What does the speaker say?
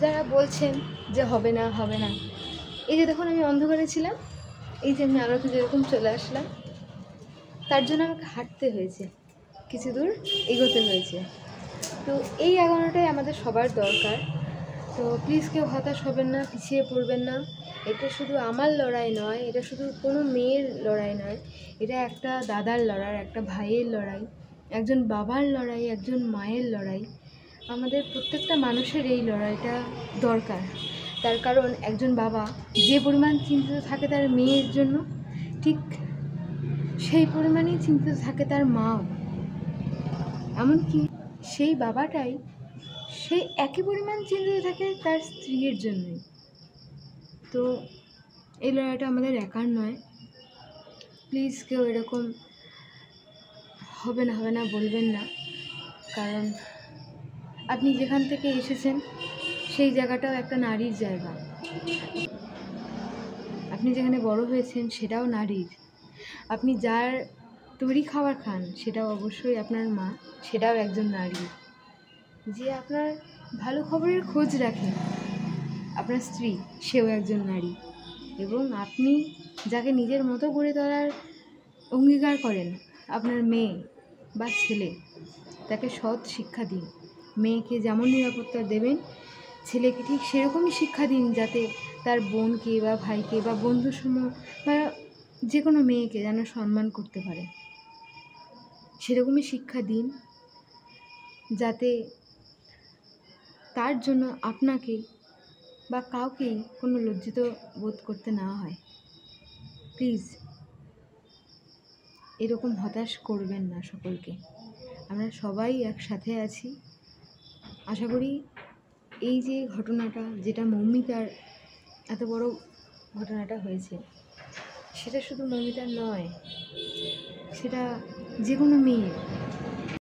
যারা বলছেন যে হবে না হবে না, এই যে দেখুন আমি অন্ধকারে ছিলাম, এই যে আমি আলোতে যেরকম চলে আসলাম, তার জন্য আমাকে হাঁটতে হয়েছে, কিছু দূর এগোতে হয়েছে। তো এই এগোনোটাই আমাদের সবার দরকার। তো প্লিজ কেউ হতাশ হবেন না, পিছিয়ে পড়বেন না। এটা শুধু আমার লড়াই নয়, এটা শুধু কোনো মেয়ের লড়াই নয়, এটা একটা দাদার লড়াই, একটা ভাইয়ের লড়াই, একজন বাবার লড়াই, একজন মায়ের লড়াই। আমাদের প্রত্যেকটা মানুষের এই লড়াইটা দরকার। তার কারণ একজন বাবা যে পরিমাণ চিন্তিত থাকে তার মেয়ের জন্য, ঠিক সেই পরিমাণেই চিন্তিত থাকে তার মাও। এমনকি সেই বাবাটাই সেই একই পরিমাণ চিন্তিত থাকে তার স্ত্রীর জন্যই। তো এই লড়াইটা আমাদের একার নয়। প্লিজ কেউ এরকম হবে না বলবেন না, কারণ আপনি যেখান থেকে এসেছেন সেই জায়গাটাও একটা নারীর জায়গা। আপনি যেখানে বড় হয়েছেন সেটাও নারীর। আপনি যার তৈরি খাবার খান সেটাও অবশ্যই আপনার মা, সেটাও একজন নারী। যে আপনার ভালো খবরের খোঁজ রাখে আপনার স্ত্রী, সেও একজন নারী। এবং আপনি যাকে নিজের মতো গড়ে তোলার অঙ্গীকার করেন, আপনার মেয়ে বা ছেলে, তাকে সৎ শিক্ষা দিন। মেয়েকে যেমন নিরাপত্তা দেবেন, ছেলেকে ঠিক সেরকমই শিক্ষা দিন, যাতে তার বোনকে বা ভাইকে বা বন্ধুসমূহ বা যে কোনো মেয়েকে যেন সম্মান করতে পারে। সেরকমই শিক্ষা দিন, যাতে তার জন্য আপনাকে বা কাউকেই কোনো লজ্জিত বোধ করতে না হয়। প্লিজ এরকম হতাশ করবেন না সকলকে। আমরা সবাই একসাথে আছি। আশা করি এই যে ঘটনাটা, যেটা মৌমিতার এত বড় ঘটনাটা হয়েছে, সেটা শুধু মৌমিতার নয়, সেটা যে কোনো মেয়ের,